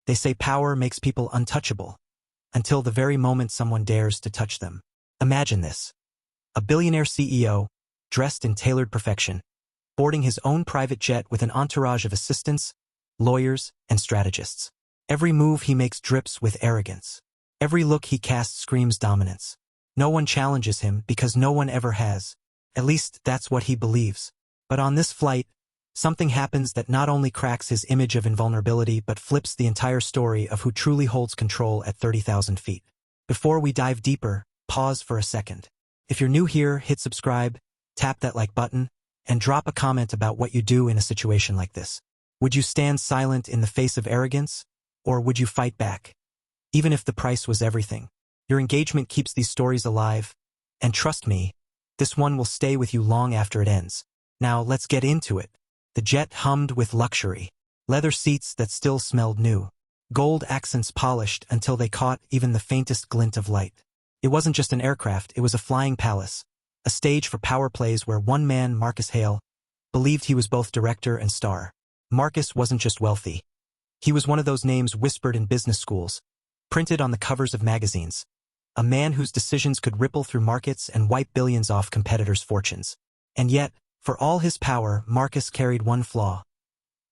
They say power makes people untouchable, until the very moment someone dares to touch them. Imagine this. A billionaire CEO, dressed in tailored perfection, boarding his own private jet with an entourage of assistants, lawyers, and strategists. Every move he makes drips with arrogance. Every look he casts screams dominance. No one challenges him because no one ever has. At least that's what he believes. But on this flight, something happens that not only cracks his image of invulnerability but flips the entire story of who truly holds control at 30,000 feet. Before we dive deeper, pause for a second. If you're new here, hit subscribe, tap that like button, and drop a comment about what you do in a situation like this. Would you stand silent in the face of arrogance, or would you fight back? Even if the price was everything. Your engagement keeps these stories alive, and trust me, this one will stay with you long after it ends. Now let's get into it. The jet hummed with luxury. Leather seats that still smelled new. Gold accents polished until they caught even the faintest glint of light. It wasn't just an aircraft, it was a flying palace. A stage for power plays where one man, Marcus Hale, believed he was both director and star. Marcus wasn't just wealthy. He was one of those names whispered in business schools, printed on the covers of magazines. A man whose decisions could ripple through markets and wipe billions off competitors' fortunes. And yet, for all his power, Marcus carried one flaw.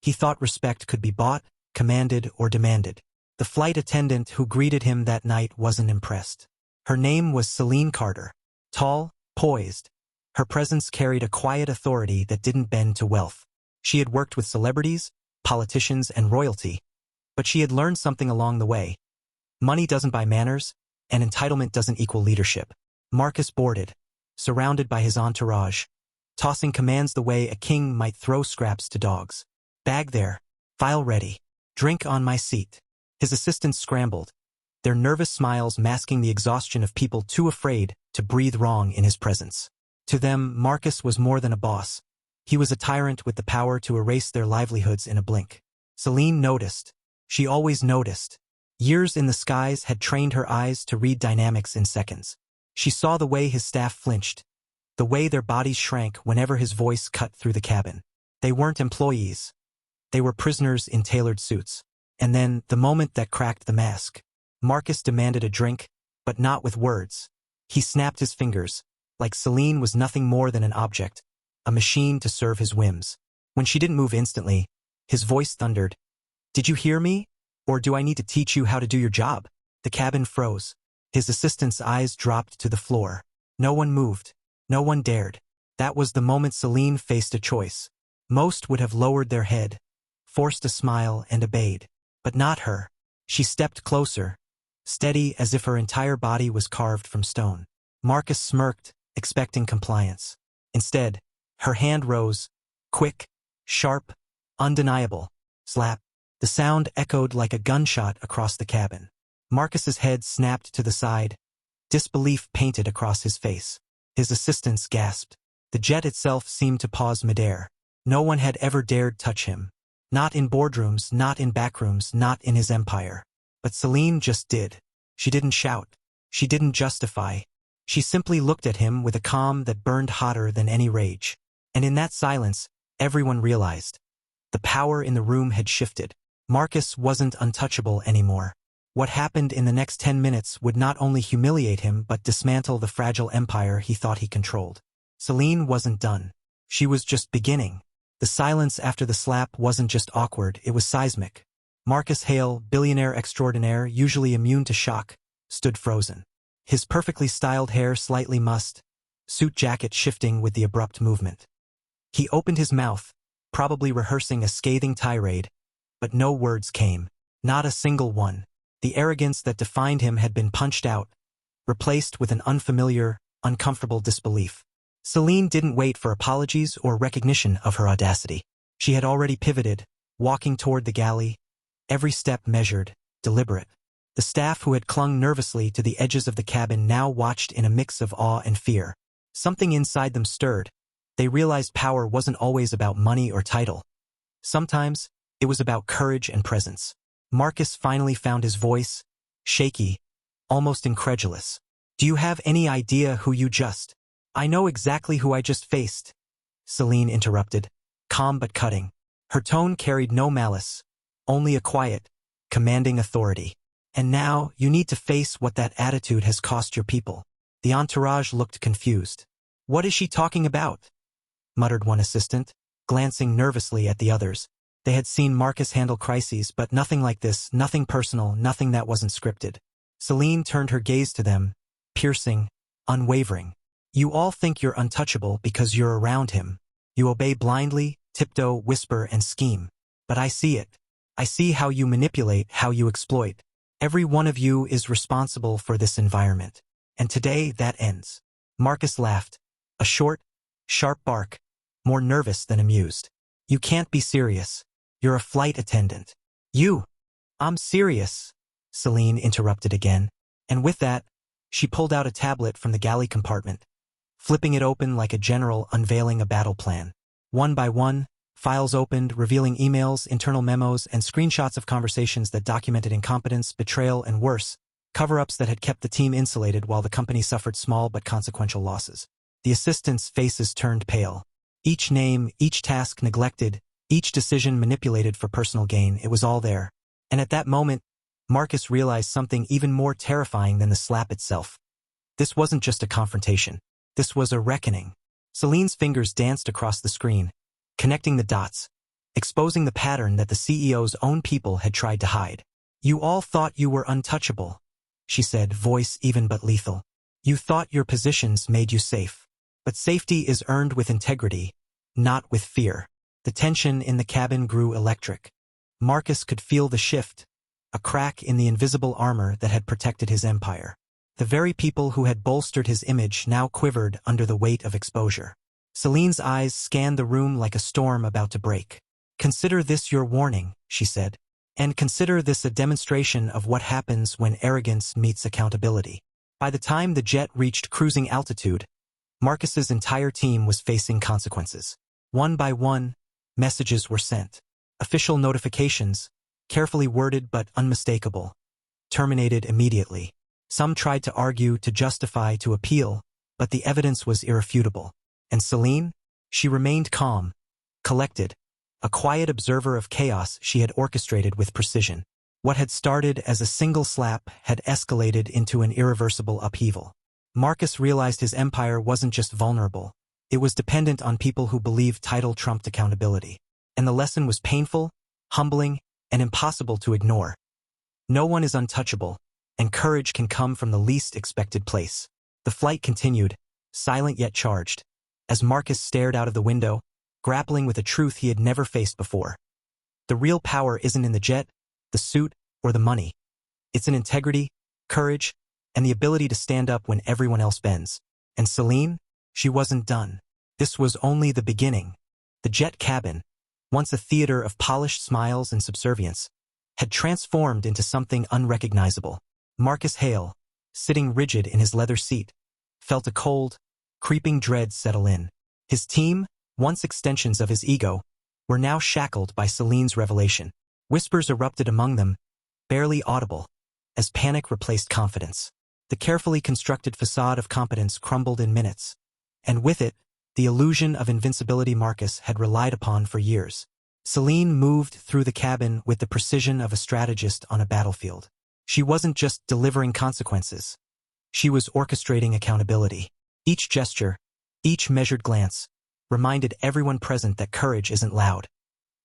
He thought respect could be bought, commanded, or demanded. The flight attendant who greeted him that night wasn't impressed. Her name was Celine Carter. Tall, poised. Her presence carried a quiet authority that didn't bend to wealth. She had worked with celebrities, politicians, and royalty. But she had learned something along the way. Money doesn't buy manners, and entitlement doesn't equal leadership. Marcus boarded, surrounded by his entourage, tossing commands the way a king might throw scraps to dogs. Bag there, file ready, drink on my seat. His assistants scrambled, their nervous smiles masking the exhaustion of people too afraid to breathe wrong in his presence. To them, Marcus was more than a boss. He was a tyrant with the power to erase their livelihoods in a blink. Celine noticed. She always noticed. Years in the skies had trained her eyes to read dynamics in seconds. She saw the way his staff flinched, the way their bodies shrank whenever his voice cut through the cabin. They weren't employees. They were prisoners in tailored suits. And then, the moment that cracked the mask, Marcus demanded a drink, but not with words. He snapped his fingers, like Celine was nothing more than an object, a machine to serve his whims. When she didn't move instantly, his voice thundered, "Did you hear me? Or do I need to teach you how to do your job?" The cabin froze. His assistant's eyes dropped to the floor. No one moved. No one dared. That was the moment Celine faced a choice. Most would have lowered their head, forced a smile, and obeyed. But not her. She stepped closer, steady as if her entire body was carved from stone. Marcus smirked, expecting compliance. Instead, her hand rose, quick, sharp, undeniable. Slap. The sound echoed like a gunshot across the cabin. Marcus's head snapped to the side, disbelief painted across his face. His assistants gasped. The jet itself seemed to pause midair. No one had ever dared touch him. Not in boardrooms, not in backrooms, not in his empire. But Celine just did. She didn't shout. She didn't justify. She simply looked at him with a calm that burned hotter than any rage. And in that silence, everyone realized. The power in the room had shifted. Marcus wasn't untouchable anymore. What happened in the next 10 minutes would not only humiliate him but dismantle the fragile empire he thought he controlled. Celine wasn't done. She was just beginning. The silence after the slap wasn't just awkward, it was seismic. Marcus Hale, billionaire extraordinaire, usually immune to shock, stood frozen. His perfectly styled hair slightly mussed, suit jacket shifting with the abrupt movement. He opened his mouth, probably rehearsing a scathing tirade, but no words came. Not a single one. The arrogance that defined him had been punched out, replaced with an unfamiliar, uncomfortable disbelief. Celine didn't wait for apologies or recognition of her audacity. She had already pivoted, walking toward the galley, every step measured, deliberate. The staff who had clung nervously to the edges of the cabin now watched in a mix of awe and fear. Something inside them stirred. They realized power wasn't always about money or title. Sometimes, it was about courage and presence. Marcus finally found his voice, shaky, almost incredulous. "Do you have any idea who you just—" "I know exactly who I just faced," Celine interrupted, calm but cutting. Her tone carried no malice, only a quiet, commanding authority. And now, you need to face what that attitude has cost your people. The entourage looked confused. What is she talking about? Muttered one assistant, glancing nervously at the others. They had seen Marcus handle crises, but nothing like this, nothing personal, nothing that wasn't scripted. Celine turned her gaze to them, piercing, unwavering. You all think you're untouchable because you're around him. You obey blindly, tiptoe, whisper, and scheme. But I see it. I see how you manipulate, how you exploit. Every one of you is responsible for this environment. And today, that ends. Marcus laughed. A short, sharp bark, more nervous than amused. You can't be serious. You're a flight attendant. I'm serious, Celine interrupted again. And with that, she pulled out a tablet from the galley compartment, flipping it open like a general unveiling a battle plan. One by one, files opened, revealing emails, internal memos, and screenshots of conversations that documented incompetence, betrayal, and worse, cover-ups that had kept the team insulated while the company suffered small but consequential losses. The assistants' faces turned pale. Each name, each task neglected, each decision manipulated for personal gain, it was all there. And at that moment, Marcus realized something even more terrifying than the slap itself. This wasn't just a confrontation. This was a reckoning. Celine's fingers danced across the screen, connecting the dots, exposing the pattern that the CEO's own people had tried to hide. You all thought you were untouchable, she said, voice even but lethal. You thought your positions made you safe. But safety is earned with integrity, not with fear. The tension in the cabin grew electric. Marcus could feel the shift, a crack in the invisible armor that had protected his empire. The very people who had bolstered his image now quivered under the weight of exposure. Celine's eyes scanned the room like a storm about to break. Consider this your warning, she said. And consider this a demonstration of what happens when arrogance meets accountability. By the time the jet reached cruising altitude, Marcus's entire team was facing consequences. One by one, messages were sent. Official notifications, carefully worded but unmistakable, terminated immediately. Some tried to argue, to justify, to appeal, but the evidence was irrefutable. And Celine? She remained calm, collected, a quiet observer of chaos she had orchestrated with precision. What had started as a single slap had escalated into an irreversible upheaval. Marcus realized his empire wasn't just vulnerable. It was dependent on people who believed title trumped accountability. And the lesson was painful, humbling, and impossible to ignore. No one is untouchable, and courage can come from the least expected place. The flight continued, silent yet charged, as Marcus stared out of the window, grappling with a truth he had never faced before. The real power isn't in the jet, the suit, or the money. It's in integrity, courage, and the ability to stand up when everyone else bends. And Celine? She wasn't done. This was only the beginning. The jet cabin, once a theater of polished smiles and subservience, had transformed into something unrecognizable. Marcus Hale, sitting rigid in his leather seat, felt a cold, creeping dread settle in. His team, once extensions of his ego, were now shackled by Celine's revelation. Whispers erupted among them, barely audible, as panic replaced confidence. The carefully constructed facade of competence crumbled in minutes, and with it, the illusion of invincibility Marcus had relied upon for years. Celine moved through the cabin with the precision of a strategist on a battlefield. She wasn't just delivering consequences. She was orchestrating accountability. Each gesture, each measured glance, reminded everyone present that courage isn't loud.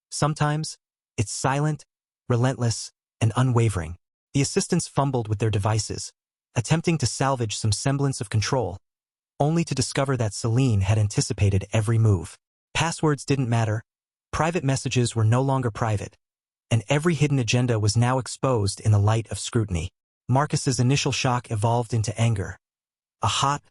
Sometimes, it's silent, relentless, and unwavering. The assistants fumbled with their devices, attempting to salvage some semblance of control, only to discover that Celine had anticipated every move. Passwords didn't matter, private messages were no longer private, and every hidden agenda was now exposed in the light of scrutiny. Marcus's initial shock evolved into anger, a hot,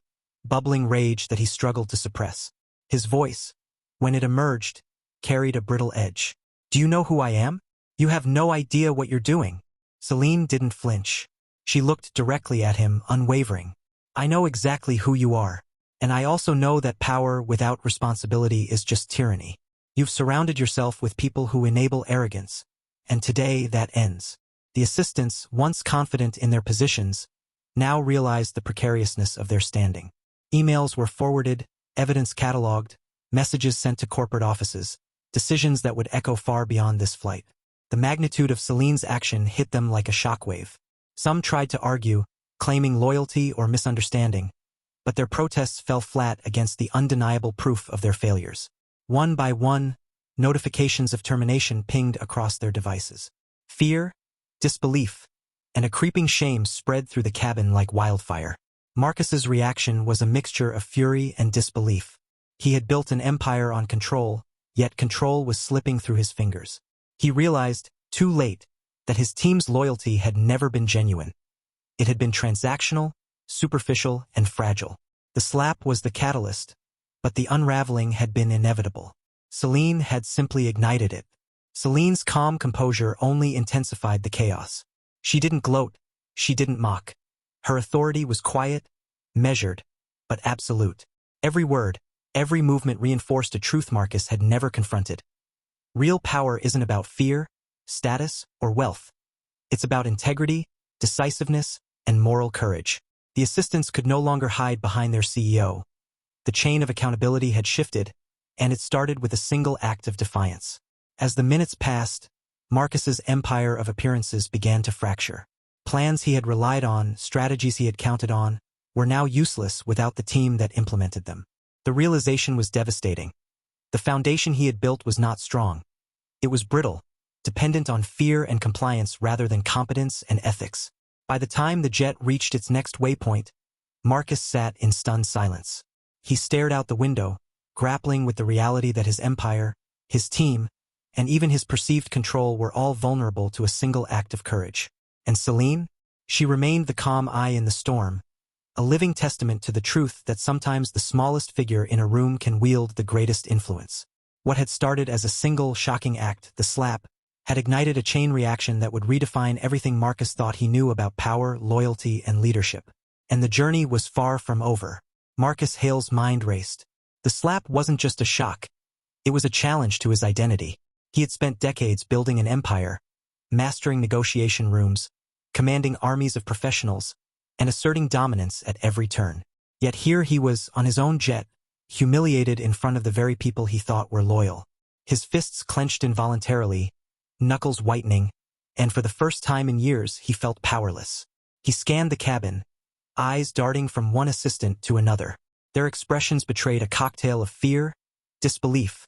bubbling rage that he struggled to suppress. His voice, when it emerged, carried a brittle edge. Do you know who I am? You have no idea what you're doing. Celine didn't flinch. She looked directly at him, unwavering. I know exactly who you are, and I also know that power without responsibility is just tyranny. You've surrounded yourself with people who enable arrogance, and today that ends. The assistants, once confident in their positions, now realized the precariousness of their standing. Emails were forwarded, evidence cataloged, messages sent to corporate offices, decisions that would echo far beyond this flight. The magnitude of Celine's action hit them like a shockwave. Some tried to argue, claiming loyalty or misunderstanding, but their protests fell flat against the undeniable proof of their failures. One by one, notifications of termination pinged across their devices. Fear, disbelief, and a creeping shame spread through the cabin like wildfire. Marcus's reaction was a mixture of fury and disbelief. He had built an empire on control, yet control was slipping through his fingers. He realized, too late, that his team's loyalty had never been genuine. It had been transactional, superficial, and fragile. The slap was the catalyst, but the unraveling had been inevitable. Celine had simply ignited it. Celine's calm composure only intensified the chaos. She didn't gloat, she didn't mock. Her authority was quiet, measured, but absolute. Every word, every movement reinforced a truth Marcus had never confronted. Real power isn't about fear, status, or wealth. It's about integrity, decisiveness, and moral courage. The assistants could no longer hide behind their CEO. The chain of accountability had shifted, and it started with a single act of defiance. As the minutes passed, Marcus's empire of appearances began to fracture. Plans he had relied on, strategies he had counted on, were now useless without the team that implemented them. The realization was devastating. The foundation he had built was not strong. It was brittle, dependent on fear and compliance rather than competence and ethics. By the time the jet reached its next waypoint, Marcus sat in stunned silence. He stared out the window, grappling with the reality that his empire, his team, and even his perceived control were all vulnerable to a single act of courage. And Celine? She remained the calm eye in the storm, a living testament to the truth that sometimes the smallest figure in a room can wield the greatest influence. What had started as a single, shocking act, the slap, had ignited a chain reaction that would redefine everything Marcus thought he knew about power, loyalty, and leadership. And the journey was far from over. Marcus Hale's mind raced. The slap wasn't just a shock. It was a challenge to his identity. He had spent decades building an empire, mastering negotiation rooms, commanding armies of professionals, and asserting dominance at every turn. Yet here he was, on his own jet, humiliated in front of the very people he thought were loyal. His fists clenched involuntarily, knuckles whitening, and for the first time in years he felt powerless. He scanned the cabin, eyes darting from one assistant to another. Their expressions betrayed a cocktail of fear, disbelief,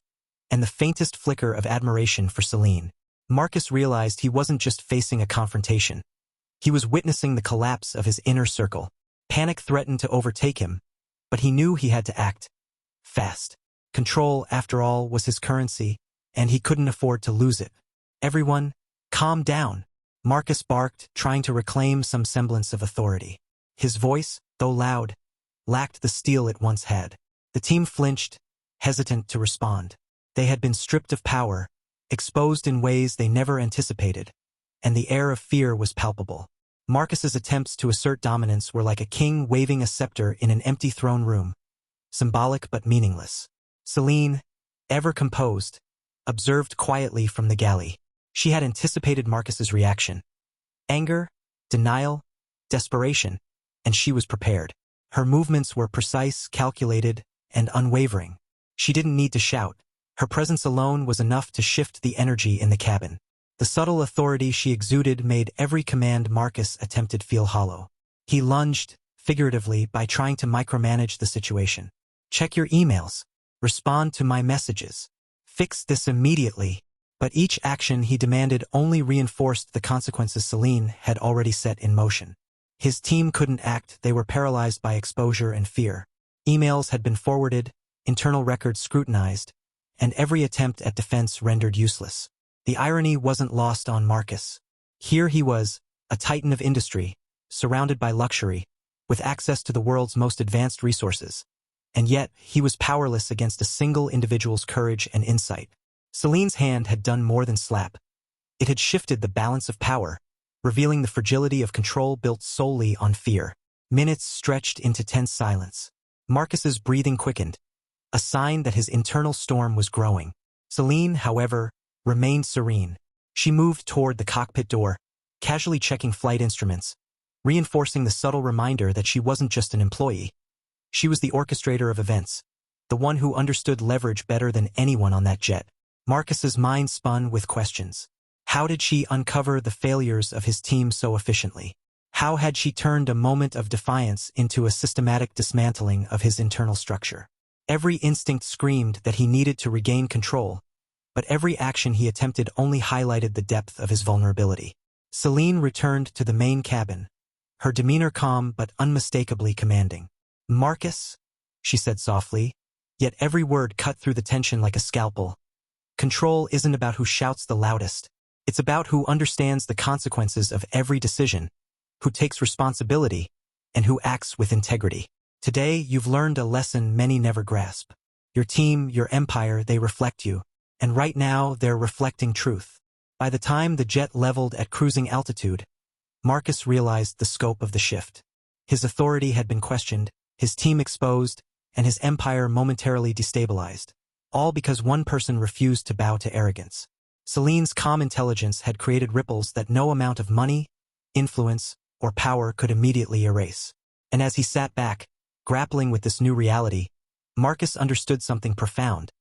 and the faintest flicker of admiration for Celine. Marcus realized he wasn't just facing a confrontation. He was witnessing the collapse of his inner circle. Panic threatened to overtake him, but he knew he had to act fast. Control, after all, was his currency, and he couldn't afford to lose it. Everyone, calm down, Marcus barked, trying to reclaim some semblance of authority. His voice, though loud, lacked the steel it once had. The team flinched, hesitant to respond. They had been stripped of power, exposed in ways they never anticipated, and the air of fear was palpable. Marcus's attempts to assert dominance were like a king waving a scepter in an empty throne room, symbolic but meaningless. Celine, ever composed, observed quietly from the galley. She had anticipated Marcus's reaction. Anger, denial, desperation, and she was prepared. Her movements were precise, calculated, and unwavering. She didn't need to shout. Her presence alone was enough to shift the energy in the cabin. The subtle authority she exuded made every command Marcus attempted feel hollow. He lunged, figuratively, by trying to micromanage the situation. Check your emails. Respond to my messages. Fix this immediately. But each action he demanded only reinforced the consequences Celine had already set in motion. His team couldn't act, they were paralyzed by exposure and fear. Emails had been forwarded, internal records scrutinized, and every attempt at defense rendered useless. The irony wasn't lost on Marcus. Here he was, a titan of industry, surrounded by luxury, with access to the world's most advanced resources. And yet, he was powerless against a single individual's courage and insight. Celine's hand had done more than slap. It had shifted the balance of power, revealing the fragility of control built solely on fear. Minutes stretched into tense silence. Marcus's breathing quickened, a sign that his internal storm was growing. Celine, however, remained serene. She moved toward the cockpit door, casually checking flight instruments, reinforcing the subtle reminder that she wasn't just an employee. She was the orchestrator of events, the one who understood leverage better than anyone on that jet. Marcus's mind spun with questions. How did she uncover the failures of his team so efficiently? How had she turned a moment of defiance into a systematic dismantling of his internal structure? Every instinct screamed that he needed to regain control, but every action he attempted only highlighted the depth of his vulnerability. Celine returned to the main cabin, her demeanor calm but unmistakably commanding. "Marcus," she said softly, yet every word cut through the tension like a scalpel. "Control isn't about who shouts the loudest. It's about who understands the consequences of every decision, who takes responsibility, and who acts with integrity. Today, you've learned a lesson many never grasp. Your team, your empire, they reflect you. And right now, they're reflecting truth." By the time the jet leveled at cruising altitude, Marcus realized the scope of the shift. His authority had been questioned, his team exposed, and his empire momentarily destabilized. All because one person refused to bow to arrogance. Celine's calm intelligence had created ripples that no amount of money, influence, or power could immediately erase. And as he sat back, grappling with this new reality, Marcus understood something profound.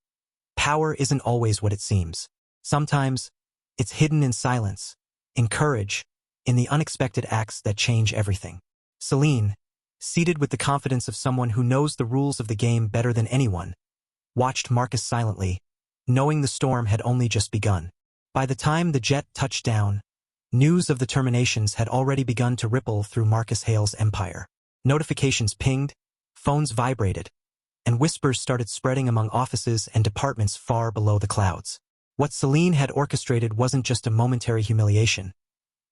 Power isn't always what it seems. Sometimes, it's hidden in silence, in courage, in the unexpected acts that change everything. Celine, seated with the confidence of someone who knows the rules of the game better than anyone, watched Marcus silently, knowing the storm had only just begun. By the time the jet touched down, news of the terminations had already begun to ripple through Marcus Hale's empire. Notifications pinged, phones vibrated, and whispers started spreading among offices and departments far below the clouds. What Celine had orchestrated wasn't just a momentary humiliation.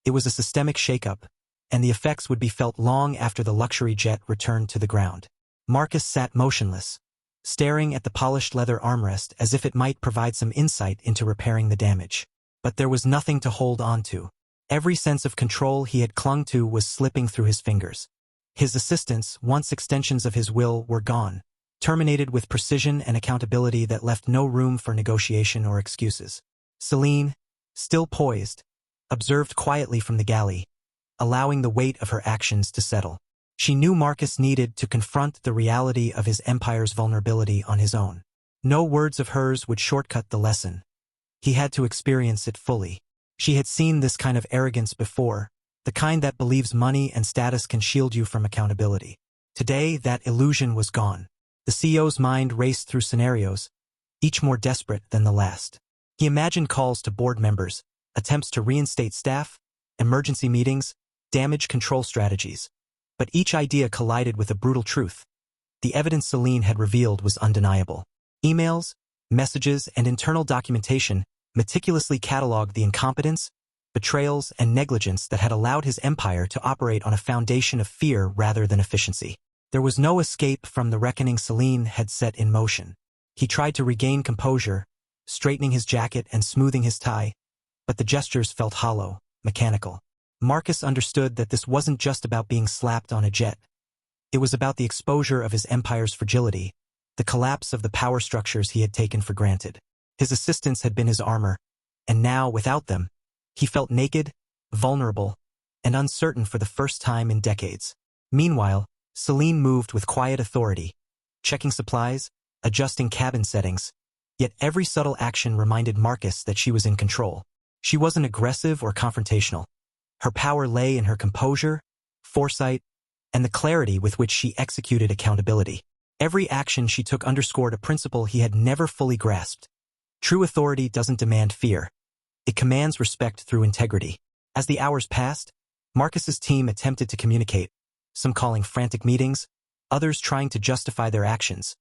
It was a systemic shakeup, and the effects would be felt long after the luxury jet returned to the ground. Marcus sat motionless, staring at the polished leather armrest as if it might provide some insight into repairing the damage. But there was nothing to hold on to. Every sense of control he had clung to was slipping through his fingers. His assistants, once extensions of his will, were gone, terminated with precision and accountability that left no room for negotiation or excuses. Celine, still poised, observed quietly from the galley, allowing the weight of her actions to settle. She knew Marcus needed to confront the reality of his empire's vulnerability on his own. No words of hers would shortcut the lesson. He had to experience it fully. She had seen this kind of arrogance before, the kind that believes money and status can shield you from accountability. Today, that illusion was gone. The CEO's mind raced through scenarios, each more desperate than the last. He imagined calls to board members, attempts to reinstate staff, emergency meetings, damage control strategies. But each idea collided with a brutal truth. The evidence Celine had revealed was undeniable. Emails, messages, and internal documentation meticulously cataloged the incompetence, betrayals, and negligence that had allowed his empire to operate on a foundation of fear rather than efficiency. There was no escape from the reckoning Celine had set in motion. He tried to regain composure, straightening his jacket and smoothing his tie, but the gestures felt hollow, mechanical. Marcus understood that this wasn't just about being slapped on a jet. It was about the exposure of his empire's fragility, the collapse of the power structures he had taken for granted. His assistants had been his armor, and now, without them, he felt naked, vulnerable, and uncertain for the first time in decades. Meanwhile, Celine moved with quiet authority, checking supplies, adjusting cabin settings, yet every subtle action reminded Marcus that she was in control. She wasn't aggressive or confrontational. Her power lay in her composure, foresight, and the clarity with which she executed accountability. Every action she took underscored a principle he had never fully grasped. True authority doesn't demand fear. It commands respect through integrity. As the hours passed, Marcus's team attempted to communicate, some calling frantic meetings, others trying to justify their actions.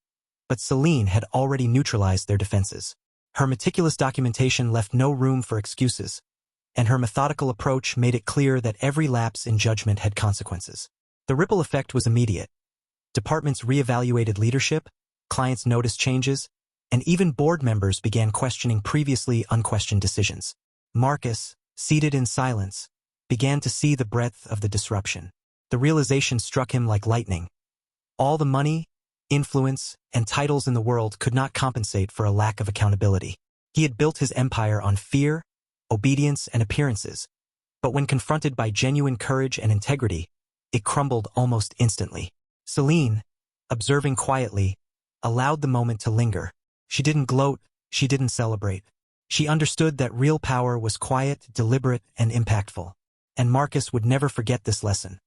But Celine had already neutralized their defenses. Her meticulous documentation left no room for excuses, and her methodical approach made it clear that every lapse in judgment had consequences. The ripple effect was immediate. Departments reevaluated leadership, clients noticed changes, and even board members began questioning previously unquestioned decisions. Marcus, seated in silence, began to see the breadth of the disruption. The realization struck him like lightning. All the money, influence, and titles in the world could not compensate for a lack of accountability. He had built his empire on fear, obedience, and appearances, but when confronted by genuine courage and integrity, it crumbled almost instantly. Celine, observing quietly, allowed the moment to linger. She didn't gloat, she didn't celebrate. She understood that real power was quiet, deliberate, and impactful. And Marcus would never forget this lesson.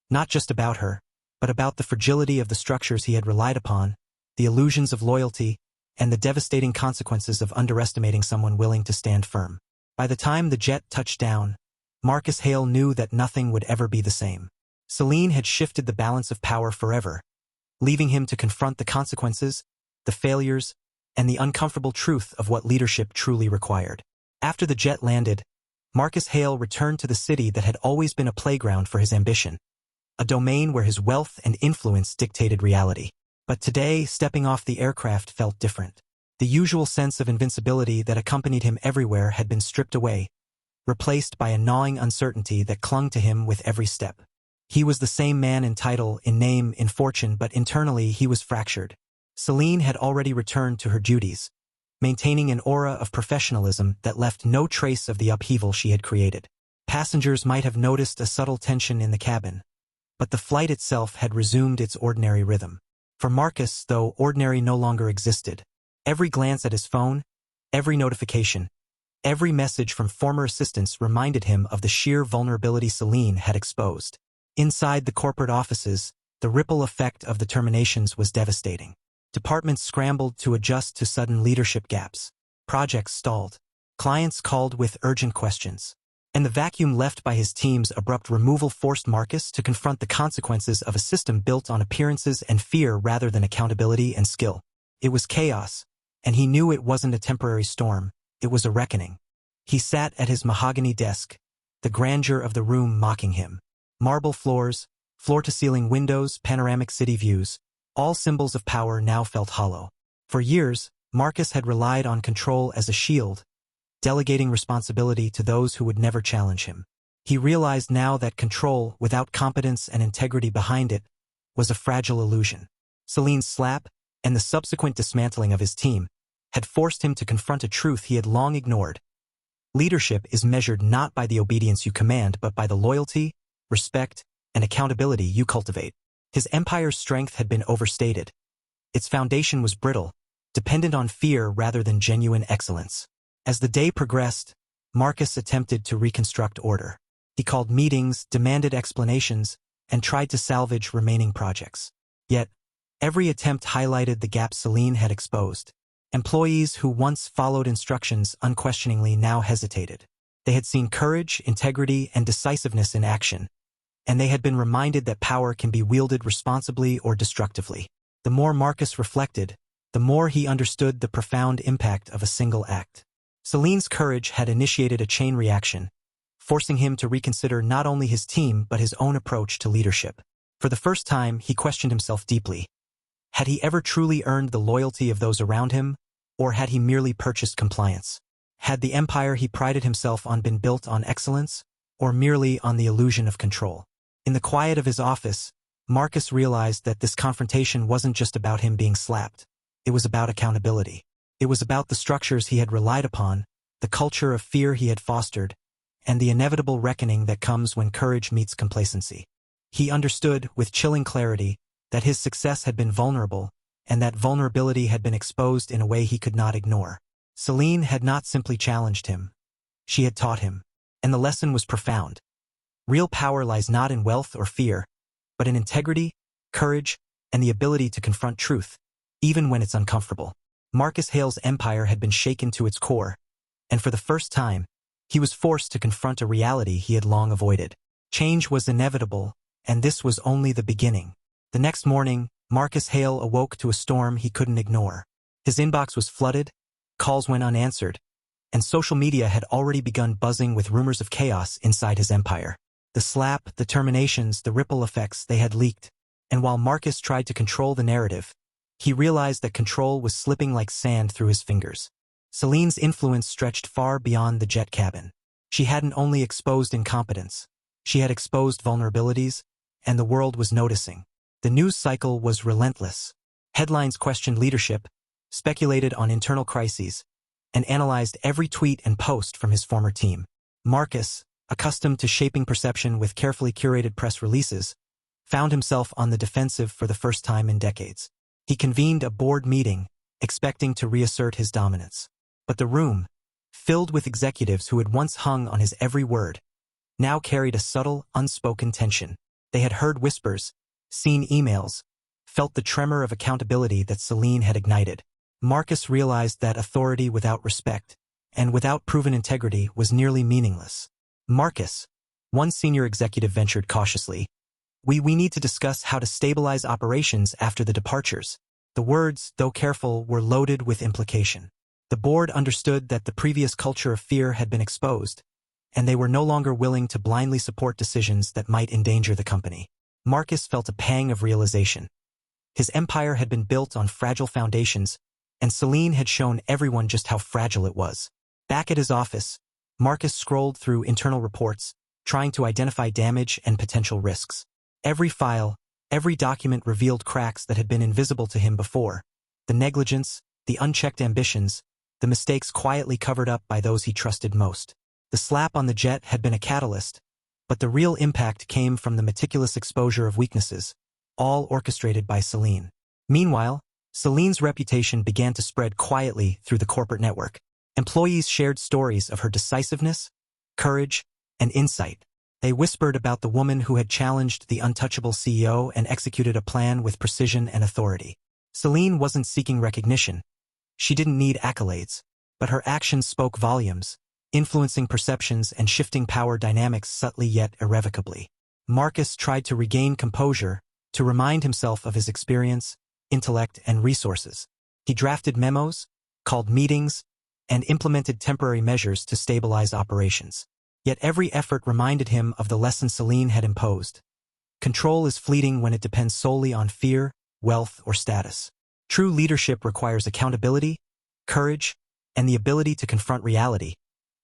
Not just about her, but about the fragility of the structures he had relied upon, the illusions of loyalty, and the devastating consequences of underestimating someone willing to stand firm. By the time the jet touched down, Marcus Hale knew that nothing would ever be the same. Celine had shifted the balance of power forever, leaving him to confront the consequences, the failures, and the uncomfortable truth of what leadership truly required. After the jet landed, Marcus Hale returned to the city that had always been a playground for his ambition, a domain where his wealth and influence dictated reality. But today, stepping off the aircraft felt different. The usual sense of invincibility that accompanied him everywhere had been stripped away, replaced by a gnawing uncertainty that clung to him with every step. He was the same man in title, in name, in fortune, but internally he was fractured. Celine had already returned to her duties, maintaining an aura of professionalism that left no trace of the upheaval she had created. Passengers might have noticed a subtle tension in the cabin, but the flight itself had resumed its ordinary rhythm. For Marcus, though, ordinary no longer existed. Every glance at his phone, every notification, every message from former assistants reminded him of the sheer vulnerability Celine had exposed. Inside the corporate offices, the ripple effect of the terminations was devastating. Departments scrambled to adjust to sudden leadership gaps. Projects stalled. Clients called with urgent questions. And the vacuum left by his team's abrupt removal forced Marcus to confront the consequences of a system built on appearances and fear rather than accountability and skill. It was chaos, and he knew it wasn't a temporary storm, it was a reckoning. He sat at his mahogany desk, the grandeur of the room mocking him. Marble floors, floor-to-ceiling windows, panoramic city views, all symbols of power now felt hollow. For years, Marcus had relied on control as a shield, delegating responsibility to those who would never challenge him. He realized now that control, without competence and integrity behind it, was a fragile illusion. Celine's slap, and the subsequent dismantling of his team, had forced him to confront a truth he had long ignored. Leadership is measured not by the obedience you command but by the loyalty, respect, and accountability you cultivate. His empire's strength had been overstated. Its foundation was brittle, dependent on fear rather than genuine excellence. As the day progressed, Marcus attempted to reconstruct order. He called meetings, demanded explanations, and tried to salvage remaining projects. Yet, every attempt highlighted the gaps Celine had exposed. Employees who once followed instructions unquestioningly now hesitated. They had seen courage, integrity, and decisiveness in action, and they had been reminded that power can be wielded responsibly or destructively. The more Marcus reflected, the more he understood the profound impact of a single act. Celine's courage had initiated a chain reaction, forcing him to reconsider not only his team but his own approach to leadership. For the first time, he questioned himself deeply. Had he ever truly earned the loyalty of those around him, or had he merely purchased compliance? Had the empire he prided himself on been built on excellence, or merely on the illusion of control? In the quiet of his office, Marcus realized that this confrontation wasn't just about him being slapped. It was about accountability. It was about the structures he had relied upon, the culture of fear he had fostered, and the inevitable reckoning that comes when courage meets complacency. He understood, with chilling clarity, that his success had been vulnerable, and that vulnerability had been exposed in a way he could not ignore. Celine had not simply challenged him. She had taught him, and the lesson was profound. Real power lies not in wealth or fear, but in integrity, courage, and the ability to confront truth, even when it's uncomfortable. Marcus Hale's empire had been shaken to its core, and for the first time, he was forced to confront a reality he had long avoided. Change was inevitable, and this was only the beginning. The next morning, Marcus Hale awoke to a storm he couldn't ignore. His inbox was flooded, calls went unanswered, and social media had already begun buzzing with rumors of chaos inside his empire. The slap, the terminations, the ripple effects, they had leaked, and while Marcus tried to control the narrative, he realized that control was slipping like sand through his fingers. Celine's influence stretched far beyond the jet cabin. She hadn't only exposed incompetence, she had exposed vulnerabilities, and the world was noticing. The news cycle was relentless. Headlines questioned leadership, speculated on internal crises, and analyzed every tweet and post from his former team. Marcus, accustomed to shaping perception with carefully curated press releases, found himself on the defensive for the first time in decades. He convened a board meeting, expecting to reassert his dominance. But the room, filled with executives who had once hung on his every word, now carried a subtle, unspoken tension. They had heard whispers, seen emails, felt the tremor of accountability that Celine had ignited. Marcus realized that authority without respect, and without proven integrity, was nearly meaningless. Marcus, one senior executive, ventured cautiously, We need to discuss how to stabilize operations after the departures." The words, though careful, were loaded with implication. The board understood that the previous culture of fear had been exposed, and they were no longer willing to blindly support decisions that might endanger the company. Marcus felt a pang of realization. His empire had been built on fragile foundations, and Celine had shown everyone just how fragile it was. Back at his office, Marcus scrolled through internal reports, trying to identify damage and potential risks. Every file, every document revealed cracks that had been invisible to him before: the negligence, the unchecked ambitions, the mistakes quietly covered up by those he trusted most. The slap on the jet had been a catalyst, but the real impact came from the meticulous exposure of weaknesses, all orchestrated by Celine. Meanwhile, Celine's reputation began to spread quietly through the corporate network. Employees shared stories of her decisiveness, courage, and insight. They whispered about the woman who had challenged the untouchable CEO and executed a plan with precision and authority. Celine wasn't seeking recognition. She didn't need accolades, but her actions spoke volumes, influencing perceptions and shifting power dynamics subtly yet irrevocably. Marcus tried to regain composure, to remind himself of his experience, intellect, and resources. He drafted memos, called meetings, and implemented temporary measures to stabilize operations. Yet every effort reminded him of the lesson Celine had imposed. Control is fleeting when it depends solely on fear, wealth, or status. True leadership requires accountability, courage, and the ability to confront reality,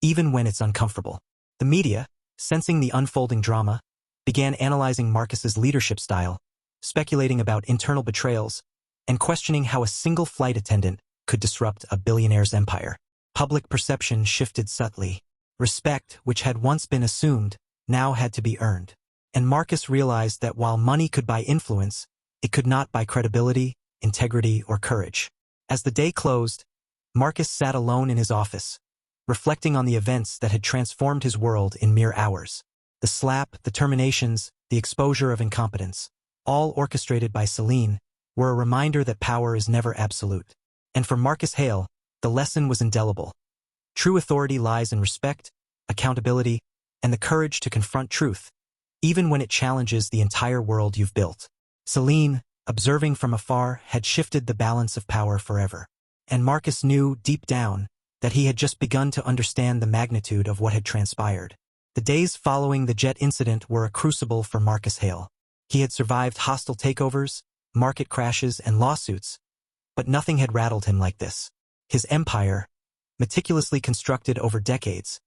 even when it's uncomfortable. The media, sensing the unfolding drama, began analyzing Marcus's leadership style, speculating about internal betrayals, and questioning how a single flight attendant could disrupt a billionaire's empire. Public perception shifted subtly. Respect, which had once been assumed, now had to be earned. And Marcus realized that while money could buy influence, it could not buy credibility, integrity, or courage. As the day closed, Marcus sat alone in his office, reflecting on the events that had transformed his world in mere hours. The slap, the terminations, the exposure of incompetence, all orchestrated by Celine, were a reminder that power is never absolute. And for Marcus Hale, the lesson was indelible. True authority lies in respect, accountability, and the courage to confront truth, even when it challenges the entire world you've built. Celine, observing from afar, had shifted the balance of power forever. And Marcus knew, deep down, that he had just begun to understand the magnitude of what had transpired. The days following the jet incident were a crucible for Marcus Hale. He had survived hostile takeovers, market crashes, and lawsuits, but nothing had rattled him like this. His empire, meticulously constructed over decades,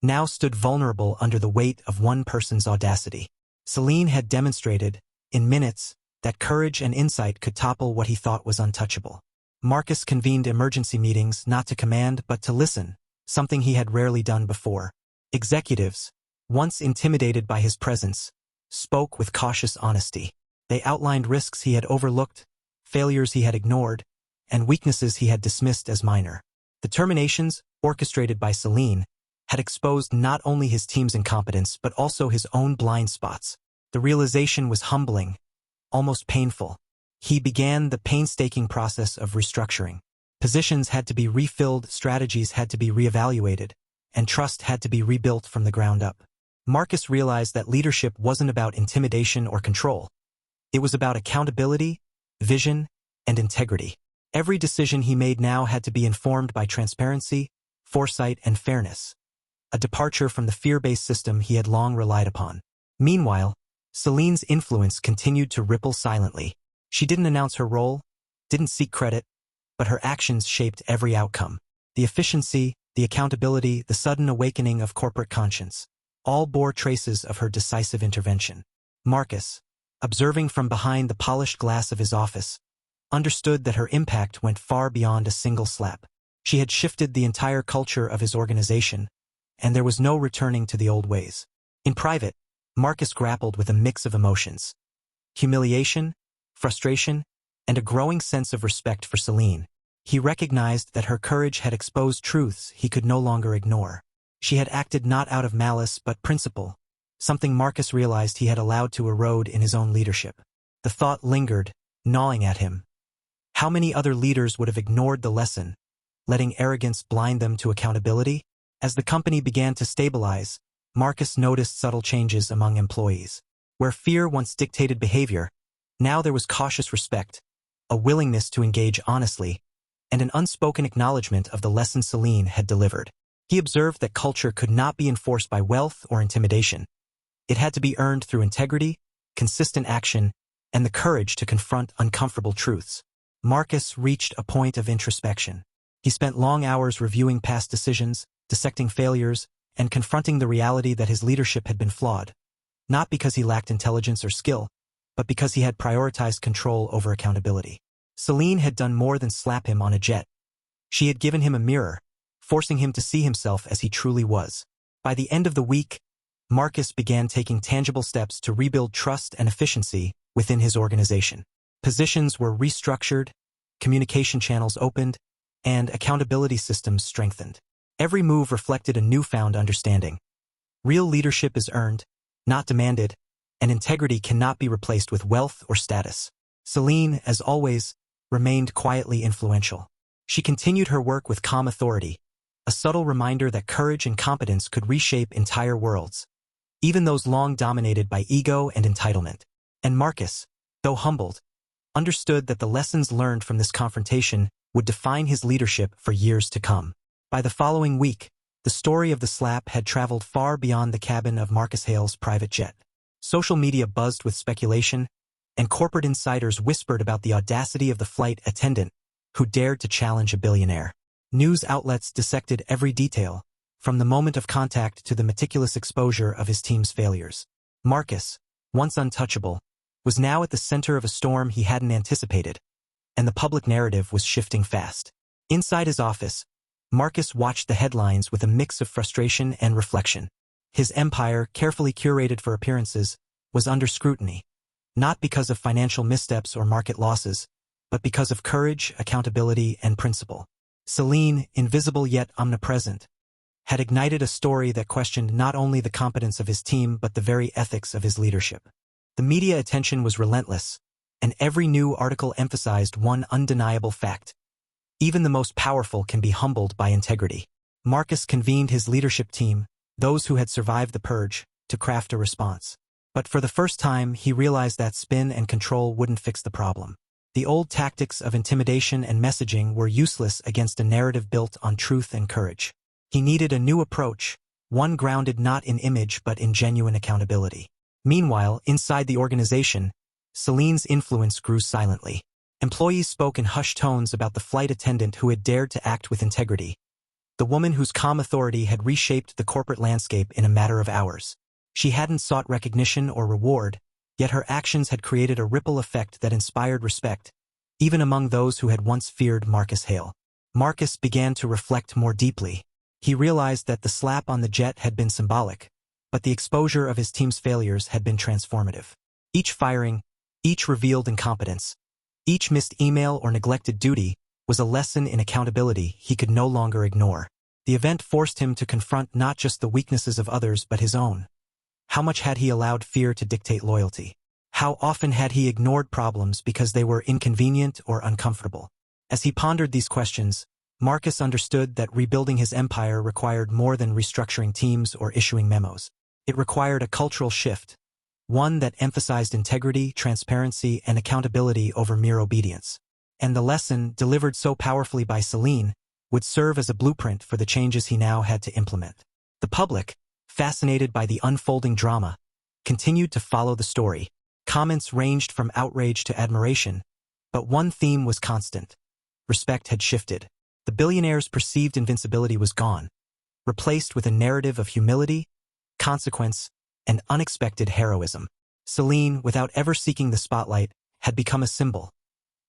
now stood vulnerable under the weight of one person's audacity. Celine had demonstrated, in minutes, that courage and insight could topple what he thought was untouchable. Marcus convened emergency meetings not to command but to listen, something he had rarely done before. Executives, once intimidated by his presence, spoke with cautious honesty. They outlined risks he had overlooked, failures he had ignored, and weaknesses he had dismissed as minor. The terminations, orchestrated by Celine, had exposed not only his team's incompetence but also his own blind spots. The realization was humbling, almost painful. He began the painstaking process of restructuring. Positions had to be refilled, strategies had to be reevaluated, and trust had to be rebuilt from the ground up. Marcus realized that leadership wasn't about intimidation or control. It was about accountability, vision, and integrity. Every decision he made now had to be informed by transparency, foresight, and fairness, a departure from the fear-based system he had long relied upon. Meanwhile, Celine's influence continued to ripple silently. She didn't announce her role, didn't seek credit, but her actions shaped every outcome. The efficiency, the accountability, the sudden awakening of corporate conscience, all bore traces of her decisive intervention. Marcus, observing from behind the polished glass of his office, understood that her impact went far beyond a single slap. She had shifted the entire culture of his organization, and there was no returning to the old ways. In private, Marcus grappled with a mix of emotions: humiliation, frustration, and a growing sense of respect for Celine. He recognized that her courage had exposed truths he could no longer ignore. She had acted not out of malice but principle, something Marcus realized he had allowed to erode in his own leadership. The thought lingered, gnawing at him. How many other leaders would have ignored the lesson, letting arrogance blind them to accountability? As the company began to stabilize, Marcus noticed subtle changes among employees. Where fear once dictated behavior, now there was cautious respect, a willingness to engage honestly, and an unspoken acknowledgement of the lesson Celine had delivered. He observed that culture could not be enforced by wealth or intimidation. It had to be earned through integrity, consistent action, and the courage to confront uncomfortable truths. Marcus reached a point of introspection. He spent long hours reviewing past decisions, dissecting failures, and confronting the reality that his leadership had been flawed, not because he lacked intelligence or skill, but because he had prioritized control over accountability. Celine had done more than slap him on a jet. She had given him a mirror, forcing him to see himself as he truly was. By the end of the week, Marcus began taking tangible steps to rebuild trust and efficiency within his organization. Positions were restructured, communication channels opened, and accountability systems strengthened. Every move reflected a newfound understanding. Real leadership is earned, not demanded, and integrity cannot be replaced with wealth or status. Celine, as always, remained quietly influential. She continued her work with calm authority, a subtle reminder that courage and competence could reshape entire worlds, even those long dominated by ego and entitlement. And Marcus, though humbled, understood that the lessons learned from this confrontation would define his leadership for years to come. By the following week, the story of the slap had traveled far beyond the cabin of Marcus Hale's private jet. Social media buzzed with speculation, and corporate insiders whispered about the audacity of the flight attendant who dared to challenge a billionaire. News outlets dissected every detail, from the moment of contact to the meticulous exposure of his team's failures. Marcus, once untouchable, was now at the center of a storm he hadn't anticipated, and the public narrative was shifting fast. Inside his office, Marcus watched the headlines with a mix of frustration and reflection. His empire, carefully curated for appearances, was under scrutiny, not because of financial missteps or market losses, but because of courage, accountability, and principle. Celine, invisible yet omnipresent, had ignited a story that questioned not only the competence of his team but the very ethics of his leadership. The media attention was relentless, and every new article emphasized one undeniable fact: even the most powerful can be humbled by integrity. Marcus convened his leadership team, those who had survived the purge, to craft a response. But for the first time, he realized that spin and control wouldn't fix the problem. The old tactics of intimidation and messaging were useless against a narrative built on truth and courage. He needed a new approach, one grounded not in image but in genuine accountability. Meanwhile, inside the organization, Celine's influence grew silently. Employees spoke in hushed tones about the flight attendant who had dared to act with integrity, the woman whose calm authority had reshaped the corporate landscape in a matter of hours. She hadn't sought recognition or reward, yet her actions had created a ripple effect that inspired respect, even among those who had once feared Marcus Hale. Marcus began to reflect more deeply. He realized that the slap on the jet had been symbolic, but the exposure of his team's failures had been transformative. Each firing, each revealed incompetence, each missed email or neglected duty was a lesson in accountability he could no longer ignore. The event forced him to confront not just the weaknesses of others but his own. How much had he allowed fear to dictate loyalty? How often had he ignored problems because they were inconvenient or uncomfortable? As he pondered these questions, Marcus understood that rebuilding his empire required more than restructuring teams or issuing memos. It required a cultural shift, one that emphasized integrity, transparency, and accountability over mere obedience. And the lesson, delivered so powerfully by Celine, would serve as a blueprint for the changes he now had to implement. The public, fascinated by the unfolding drama, continued to follow the story. Comments ranged from outrage to admiration, but one theme was constant. Respect had shifted. The billionaire's perceived invincibility was gone, replaced with a narrative of humility, consequence, and unexpected heroism. Celine, without ever seeking the spotlight, had become a symbol,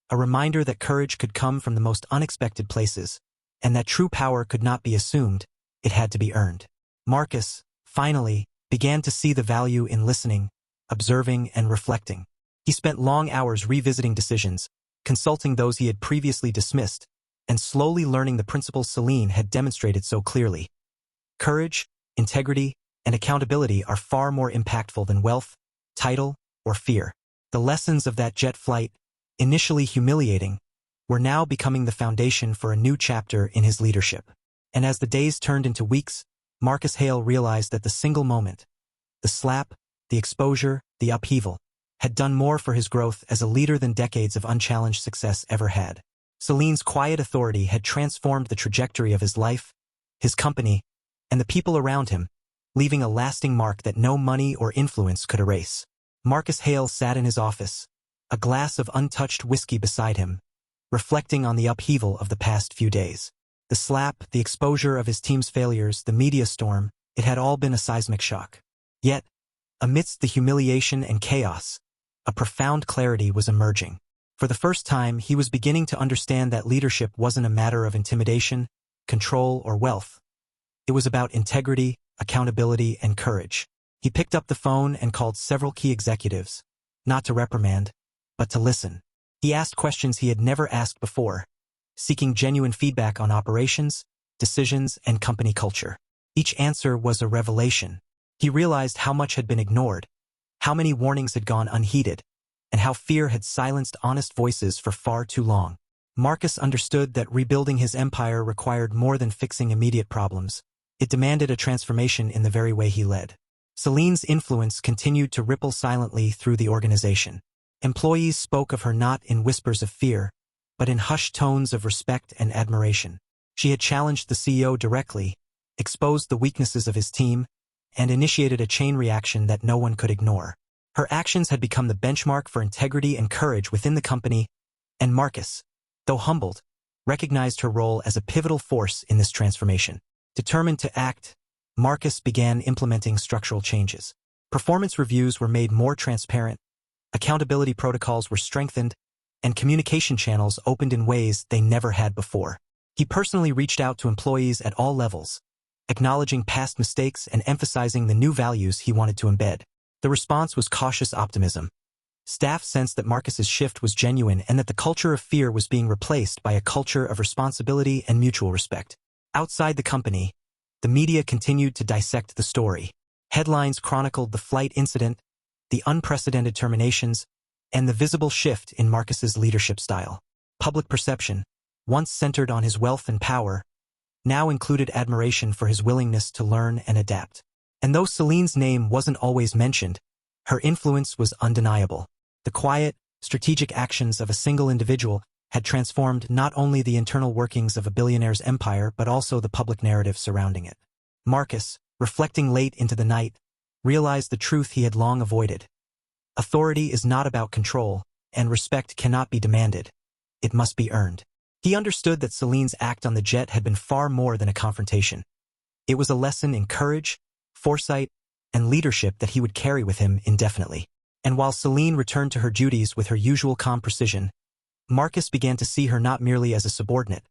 a reminder that courage could come from the most unexpected places, and that true power could not be assumed, it had to be earned. Marcus, finally, began to see the value in listening, observing, and reflecting. He spent long hours revisiting decisions, consulting those he had previously dismissed, and slowly learning the principles Celine had demonstrated so clearly. Courage, integrity, and accountability are far more impactful than wealth, title, or fear. The lessons of that jet flight, initially humiliating, were now becoming the foundation for a new chapter in his leadership. And as the days turned into weeks, Marcus Hale realized that the single moment, the slap, the exposure, the upheaval, had done more for his growth as a leader than decades of unchallenged success ever had. Celine's quiet authority had transformed the trajectory of his life, his company, and the people around him, leaving a lasting mark that no money or influence could erase. Marcus Hale sat in his office, a glass of untouched whiskey beside him, reflecting on the upheaval of the past few days. The slap, the exposure of his team's failures, the media storm, it had all been a seismic shock. Yet, amidst the humiliation and chaos, a profound clarity was emerging. For the first time, he was beginning to understand that leadership wasn't a matter of intimidation, control, or wealth. It was about integrity, accountability, and courage. He picked up the phone and called several key executives, not to reprimand, but to listen. He asked questions he had never asked before, seeking genuine feedback on operations, decisions, and company culture. Each answer was a revelation. He realized how much had been ignored, how many warnings had gone unheeded, and how fear had silenced honest voices for far too long. Marcus understood that rebuilding his empire required more than fixing immediate problems. It demanded a transformation in the very way he led. Celine's influence continued to ripple silently through the organization. Employees spoke of her not in whispers of fear, but in hushed tones of respect and admiration. She had challenged the CEO directly, exposed the weaknesses of his team, and initiated a chain reaction that no one could ignore. Her actions had become the benchmark for integrity and courage within the company, and Marcus, though humbled, recognized her role as a pivotal force in this transformation. Determined to act, Marcus began implementing structural changes. Performance reviews were made more transparent, accountability protocols were strengthened, and communication channels opened in ways they never had before. He personally reached out to employees at all levels, acknowledging past mistakes and emphasizing the new values he wanted to embed. The response was cautious optimism. Staff sensed that Marcus's shift was genuine and that the culture of fear was being replaced by a culture of responsibility and mutual respect. Outside the company, the media continued to dissect the story. Headlines chronicled the flight incident, the unprecedented terminations, and the visible shift in Marcus's leadership style. Public perception, once centered on his wealth and power, now included admiration for his willingness to learn and adapt. And though Celine's name wasn't always mentioned, her influence was undeniable. The quiet, strategic actions of a single individual had transformed not only the internal workings of a billionaire's empire but also the public narrative surrounding it. Marcus, reflecting late into the night, realized the truth he had long avoided. Authority is not about control, and respect cannot be demanded. It must be earned. He understood that Celine's act on the jet had been far more than a confrontation. It was a lesson in courage, foresight, and leadership that he would carry with him indefinitely. And while Celine returned to her duties with her usual calm precision, Marcus began to see her not merely as a subordinate,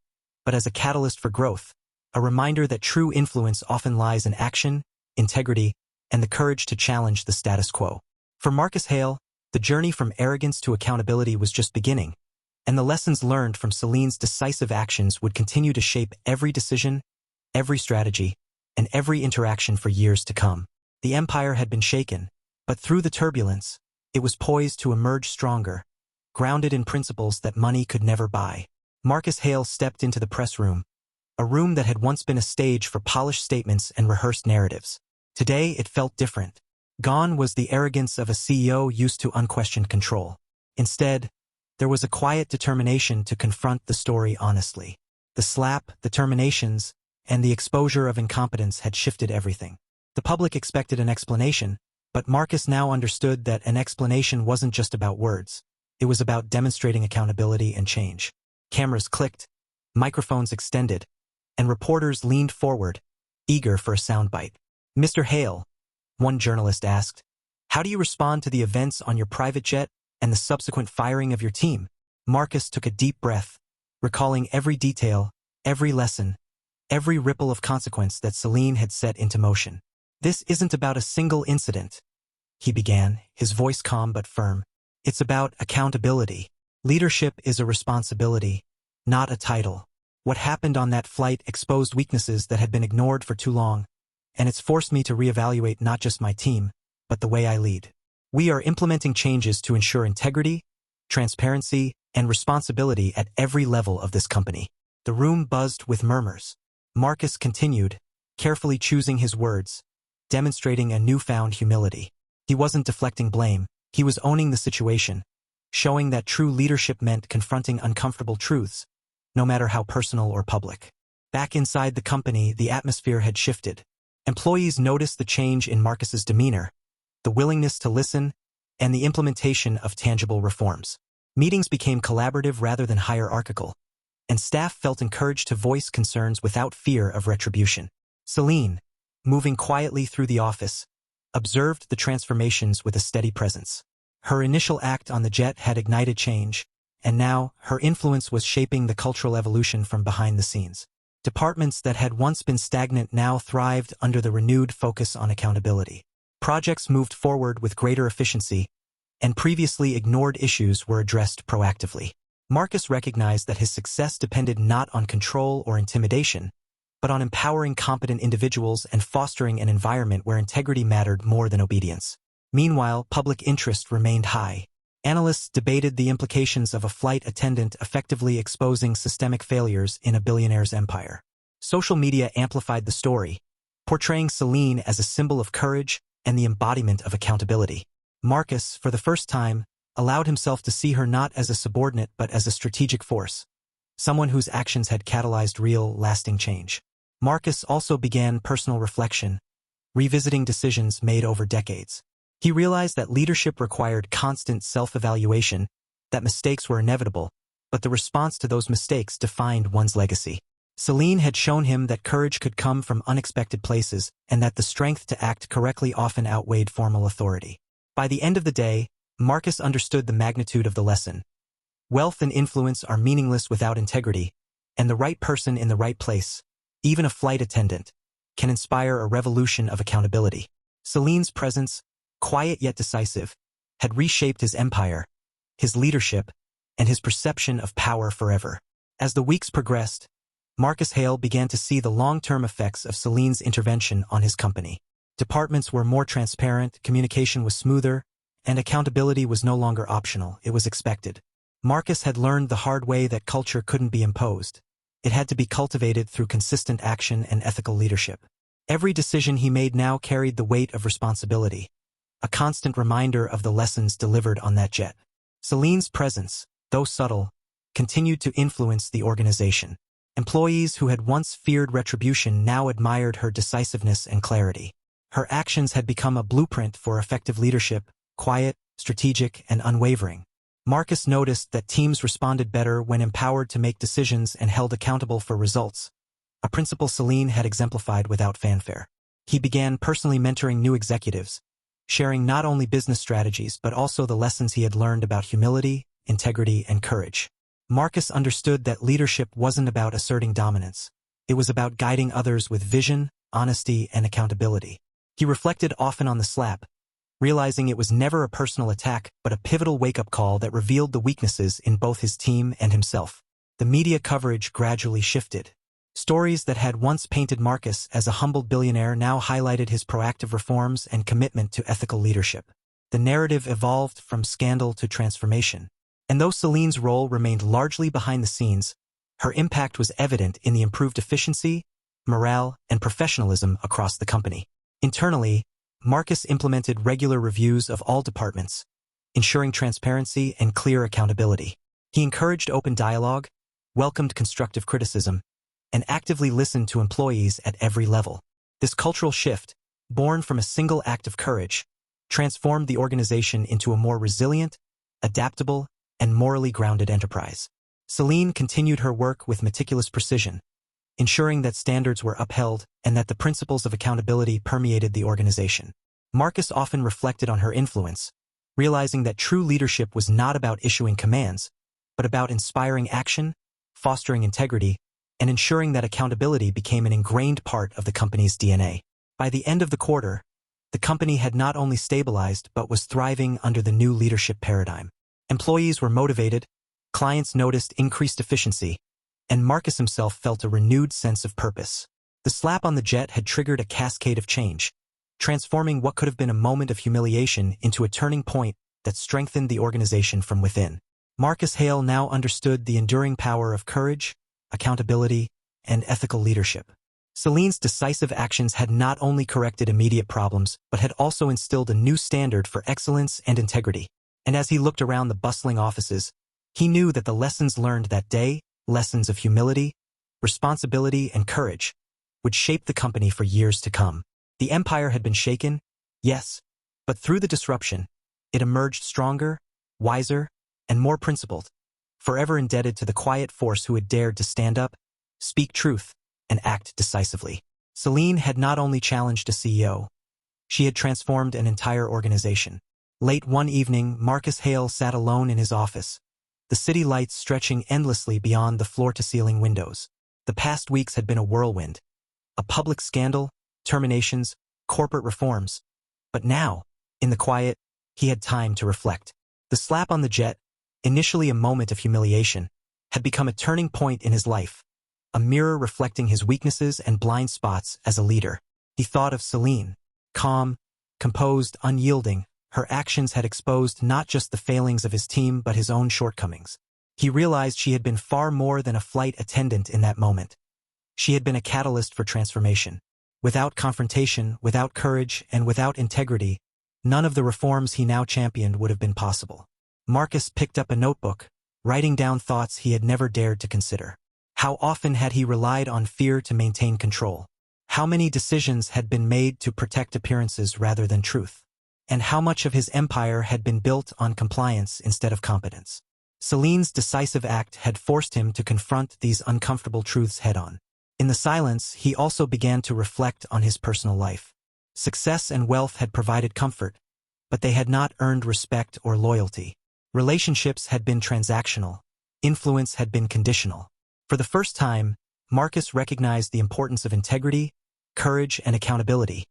but as a catalyst for growth, a reminder that true influence often lies in action, integrity, and the courage to challenge the status quo. For Marcus Hale, the journey from arrogance to accountability was just beginning, and the lessons learned from Celine's decisive actions would continue to shape every decision, every strategy, and every interaction for years to come. The empire had been shaken, but through the turbulence, it was poised to emerge stronger, grounded in principles that money could never buy. Marcus Hale stepped into the press room, a room that had once been a stage for polished statements and rehearsed narratives. Today it felt different. Gone was the arrogance of a CEO used to unquestioned control. Instead, there was a quiet determination to confront the story honestly. The slap, the terminations, and the exposure of incompetence had shifted everything. The public expected an explanation, but Marcus now understood that an explanation wasn't just about words. It was about demonstrating accountability and change. Cameras clicked, microphones extended, and reporters leaned forward, eager for a soundbite. "Mr. Hale," one journalist asked, "how do you respond to the events on your private jet and the subsequent firing of your team?" Marcus took a deep breath, recalling every detail, every lesson, every ripple of consequence that Celine had set into motion. "This isn't about a single incident," he began, his voice calm but firm. "It's about accountability. Leadership is a responsibility, not a title." What happened on that flight exposed weaknesses that had been ignored for too long, and it's forced me to reevaluate not just my team, but the way I lead. We are implementing changes to ensure integrity, transparency, and responsibility at every level of this company. The room buzzed with murmurs. Marcus continued, carefully choosing his words, demonstrating a newfound humility. He wasn't deflecting blame, he was owning the situation, showing that true leadership meant confronting uncomfortable truths, no matter how personal or public. Back inside the company, the atmosphere had shifted. Employees noticed the change in Marcus's demeanor, the willingness to listen, and the implementation of tangible reforms. Meetings became collaborative rather than hierarchical, and staff felt encouraged to voice concerns without fear of retribution. Celine, moving quietly through the office, observed the transformations with a steady presence. Her initial act on the jet had ignited change, and now her influence was shaping the cultural evolution from behind the scenes. Departments that had once been stagnant now thrived under the renewed focus on accountability. Projects moved forward with greater efficiency, and previously ignored issues were addressed proactively. Marcus recognized that his success depended not on control or intimidation, but on empowering competent individuals and fostering an environment where integrity mattered more than obedience. Meanwhile, public interest remained high. Analysts debated the implications of a flight attendant effectively exposing systemic failures in a billionaire's empire. Social media amplified the story, portraying Celine as a symbol of courage and the embodiment of accountability. Marcus, for the first time, allowed himself to see her not as a subordinate but as a strategic force, someone whose actions had catalyzed real, lasting change. Marcus also began personal reflection, revisiting decisions made over decades. He realized that leadership required constant self-evaluation, that mistakes were inevitable, but the response to those mistakes defined one's legacy. Celine had shown him that courage could come from unexpected places and that the strength to act correctly often outweighed formal authority. By the end of the day, Marcus understood the magnitude of the lesson. Wealth and influence are meaningless without integrity, and the right person in the right place, even a flight attendant, can inspire a revolution of accountability. Celine's presence, quiet yet decisive, had reshaped his empire, his leadership, and his perception of power forever. As the weeks progressed, Marcus Hale began to see the long-term effects of Celine's intervention on his company. Departments were more transparent, communication was smoother, and accountability was no longer optional, it was expected. Marcus had learned the hard way that culture couldn't be imposed. It had to be cultivated through consistent action and ethical leadership. Every decision he made now carried the weight of responsibility, a constant reminder of the lessons delivered on that jet. Celine's presence, though subtle, continued to influence the organization. Employees who had once feared retribution now admired her decisiveness and clarity. Her actions had become a blueprint for effective leadership, quiet, strategic, and unwavering. Marcus noticed that teams responded better when empowered to make decisions and held accountable for results, a principle Celine had exemplified without fanfare. He began personally mentoring new executives, sharing not only business strategies but also the lessons he had learned about humility, integrity, and courage. Marcus understood that leadership wasn't about asserting dominance. It was about guiding others with vision, honesty, and accountability. He reflected often on the slap, realizing it was never a personal attack but a pivotal wake-up call that revealed the weaknesses in both his team and himself. The media coverage gradually shifted. Stories that had once painted Marcus as a humbled billionaire now highlighted his proactive reforms and commitment to ethical leadership. The narrative evolved from scandal to transformation. And though Celine's role remained largely behind the scenes, her impact was evident in the improved efficiency, morale, and professionalism across the company. Internally, Marcus implemented regular reviews of all departments, ensuring transparency and clear accountability. He encouraged open dialogue, welcomed constructive criticism, and actively listened to employees at every level. This cultural shift, born from a single act of courage, transformed the organization into a more resilient, adaptable, and morally grounded enterprise. Celine continued her work with meticulous precision, ensuring that standards were upheld and that the principles of accountability permeated the organization. Marcus often reflected on her influence, realizing that true leadership was not about issuing commands, but about inspiring action, fostering integrity, and ensuring that accountability became an ingrained part of the company's DNA. By the end of the quarter, the company had not only stabilized but was thriving under the new leadership paradigm. Employees were motivated, clients noticed increased efficiency, and Marcus himself felt a renewed sense of purpose. The slap on the jet had triggered a cascade of change, transforming what could have been a moment of humiliation into a turning point that strengthened the organization from within. Marcus Hale now understood the enduring power of courage, accountability, and ethical leadership. Celine's decisive actions had not only corrected immediate problems, but had also instilled a new standard for excellence and integrity. And as he looked around the bustling offices, he knew that the lessons learned that day, lessons of humility, responsibility, and courage, would shape the company for years to come. The empire had been shaken, yes, but through the disruption, it emerged stronger, wiser, and more principled, forever indebted to the quiet force who had dared to stand up, speak truth, and act decisively. Celine had not only challenged a CEO, she had transformed an entire organization. Late one evening, Marcus Hale sat alone in his office, the city lights stretching endlessly beyond the floor-to-ceiling windows. The past weeks had been a whirlwind, a public scandal, terminations, corporate reforms. But now, in the quiet, he had time to reflect. The slap on the jet, initially a moment of humiliation, had become a turning point in his life, a mirror reflecting his weaknesses and blind spots as a leader. He thought of Celine, calm, composed, unyielding. Her actions had exposed not just the failings of his team but his own shortcomings. He realized she had been far more than a flight attendant in that moment. She had been a catalyst for transformation. Without confrontation, without courage, and without integrity, none of the reforms he now championed would have been possible. Marcus picked up a notebook, writing down thoughts he had never dared to consider. How often had he relied on fear to maintain control? How many decisions had been made to protect appearances rather than truth? And how much of his empire had been built on compliance instead of competence? Celine's decisive act had forced him to confront these uncomfortable truths head-on. In the silence, he also began to reflect on his personal life. Success and wealth had provided comfort, but they had not earned respect or loyalty. Relationships had been transactional. Influence had been conditional. For the first time, Marcus recognized the importance of integrity, courage, and accountability,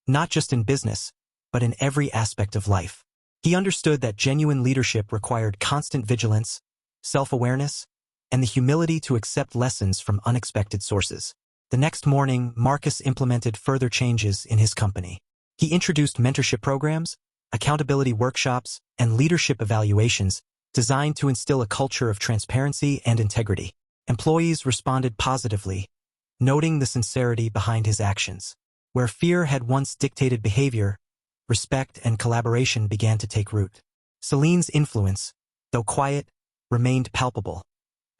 not just in business, but in every aspect of life. He understood that genuine leadership required constant vigilance, self-awareness, and the humility to accept lessons from unexpected sources. The next morning, Marcus implemented further changes in his company. He introduced mentorship programs, accountability workshops, and leadership evaluations designed to instill a culture of transparency and integrity. Employees responded positively, noting the sincerity behind his actions. Where fear had once dictated behavior, respect and collaboration began to take root. Celine's influence, though quiet, remained palpable.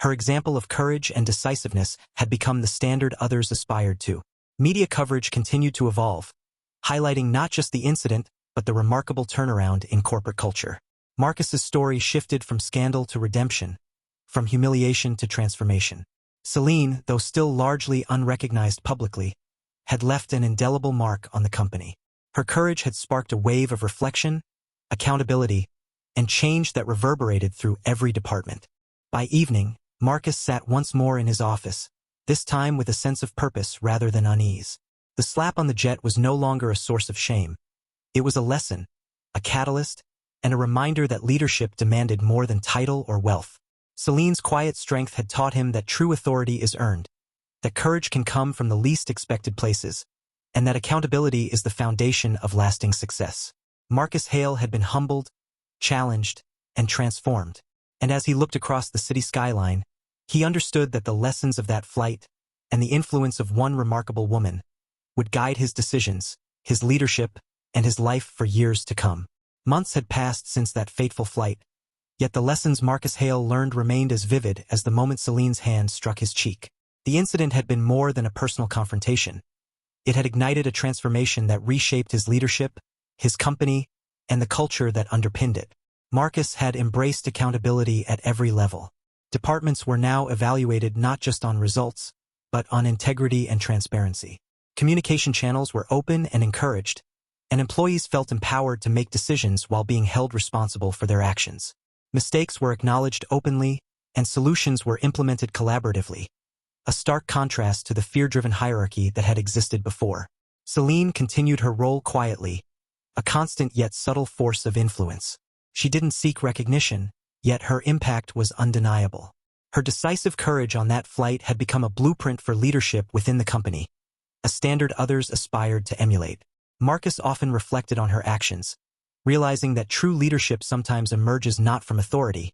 Her example of courage and decisiveness had become the standard others aspired to. Media coverage continued to evolve, highlighting not just the incident, but the remarkable turnaround in corporate culture. Marcus's story shifted from scandal to redemption, from humiliation to transformation. Celine, though still largely unrecognized publicly, had left an indelible mark on the company. Her courage had sparked a wave of reflection, accountability, and change that reverberated through every department. By evening, Marcus sat once more in his office, this time with a sense of purpose rather than unease. The slap on the jet was no longer a source of shame. It was a lesson, a catalyst, and a reminder that leadership demanded more than title or wealth. Celine's quiet strength had taught him that true authority is earned, that courage can come from the least expected places, and that accountability is the foundation of lasting success. Marcus Hale had been humbled, challenged, and transformed, and as he looked across the city skyline, he understood that the lessons of that flight and the influence of one remarkable woman would guide his decisions, his leadership, and his life for years to come. Months had passed since that fateful flight, yet the lessons Marcus Hale learned remained as vivid as the moment Celine's hand struck his cheek. The incident had been more than a personal confrontation. It had ignited a transformation that reshaped his leadership, his company, and the culture that underpinned it. Marcus had embraced accountability at every level. Departments were now evaluated not just on results, but on integrity and transparency. Communication channels were open and encouraged, and employees felt empowered to make decisions while being held responsible for their actions. Mistakes were acknowledged openly, and solutions were implemented collaboratively, a stark contrast to the fear-driven hierarchy that had existed before. Celine continued her role quietly, a constant yet subtle force of influence. She didn't seek recognition, yet her impact was undeniable. Her decisive courage on that flight had become a blueprint for leadership within the company, a standard others aspired to emulate. Marcus often reflected on her actions, realizing that true leadership sometimes emerges not from authority,